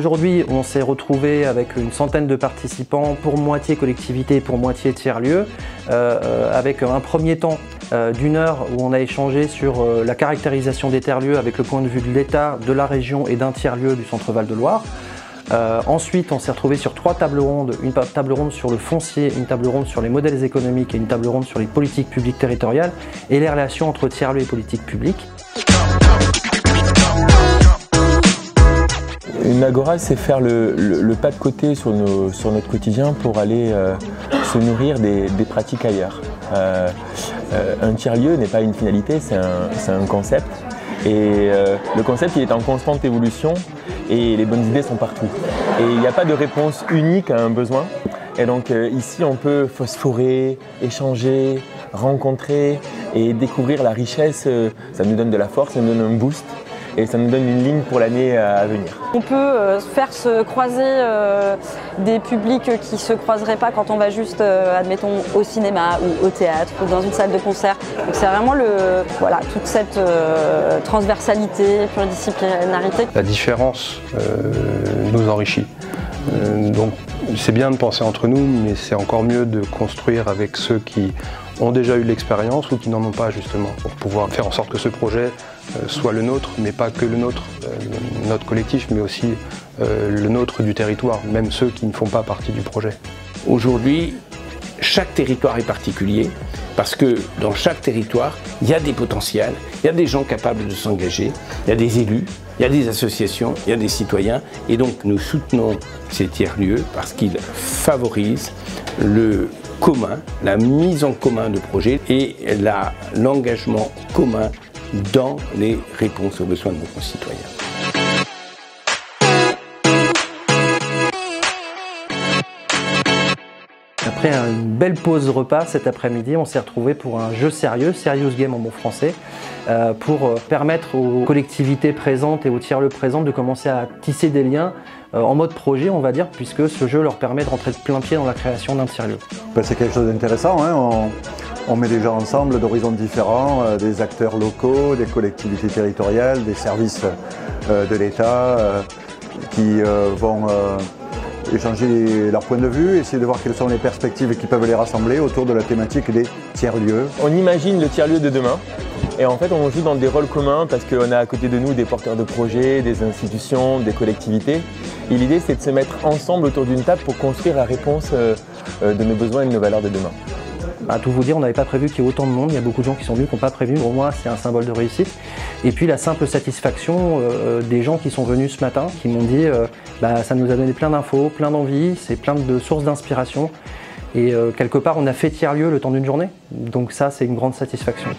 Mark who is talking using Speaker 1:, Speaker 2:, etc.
Speaker 1: Aujourd'hui, on s'est retrouvé avec une centaine de participants, pour moitié collectivité et pour moitié tiers-lieu, avec un premier temps d'1 heure où on a échangé sur la caractérisation des tiers-lieux avec le point de vue de l'État, de la région et d'un tiers-lieu du Centre Val-de-Loire. Ensuite, on s'est retrouvé sur 3 tables rondes, une table ronde sur le foncier, une table ronde sur les modèles économiques et une table ronde sur les politiques publiques territoriales et les relations entre tiers-lieux et politiques publiques.
Speaker 2: Une agora, c'est faire le pas de côté sur notre quotidien pour aller se nourrir des pratiques ailleurs. Un tiers-lieu n'est pas une finalité, c'est un concept. Et le concept il est en constante évolution et les bonnes idées sont partout. Et il n'y a pas de réponse unique à un besoin. Et donc ici on peut phosphorer, échanger, rencontrer et découvrir la richesse. Ça nous donne de la force, ça nous donne un boost. Et ça nous donne une ligne pour l'année à venir.
Speaker 3: On peut faire se croiser des publics qui ne se croiseraient pas quand on va juste, admettons, au cinéma ou au théâtre ou dans une salle de concert. Donc c'est vraiment toute cette transversalité, pluridisciplinarité.
Speaker 4: La différence nous enrichit. Donc c'est bien de penser entre nous, mais c'est encore mieux de construire avec ceux qui ont déjà eu l'expérience ou qui n'en ont pas justement, pour pouvoir faire en sorte que ce projet soit le nôtre, mais pas que le nôtre, notre collectif, mais aussi le nôtre du territoire, même ceux qui ne font pas partie du projet.
Speaker 5: Aujourd'hui, chaque territoire est particulier, parce que dans chaque territoire, il y a des potentiels, il y a des gens capables de s'engager, il y a des élus, il y a des associations, il y a des citoyens, et donc nous soutenons ces tiers-lieux parce qu'ils favorisent le commun, la mise en commun de projets et l'engagement commun dans les réponses aux besoins de nos concitoyens.
Speaker 1: Après une belle pause repas cet après-midi, on s'est retrouvé pour un jeu sérieux, Serious Game en bon français, pour permettre aux collectivités présentes et aux tiers-lieux présents de commencer à tisser des liens en mode projet, on va dire, puisque ce jeu leur permet de rentrer de plein pied dans la création d'un tiers-lieu.
Speaker 6: C'est quelque chose d'intéressant, hein. On met des gens ensemble d'horizons différents, des acteurs locaux, des collectivités territoriales, des services de l'État qui vont échanger leur point de vue, essayer de voir quelles sont les perspectives qui peuvent les rassembler autour de la thématique des tiers-lieux.
Speaker 2: On imagine le tiers-lieu de demain et en fait on joue dans des rôles communs parce qu'on a à côté de nous des porteurs de projets, des institutions, des collectivités. Et l'idée c'est de se mettre ensemble autour d'une table pour construire la réponse de nos besoins et de nos valeurs de demain.
Speaker 1: À tout vous dire, on n'avait pas prévu qu'il y ait autant de monde, il y a beaucoup de gens qui sont venus, qui n'ont pas prévu, pour moi c'est un symbole de réussite. Et puis la simple satisfaction des gens qui sont venus ce matin, qui m'ont dit ça nous a donné plein d'infos, plein d'envie, c'est plein de sources d'inspiration. Et quelque part on a fait tiers-lieu le temps d'une journée, donc ça c'est une grande satisfaction.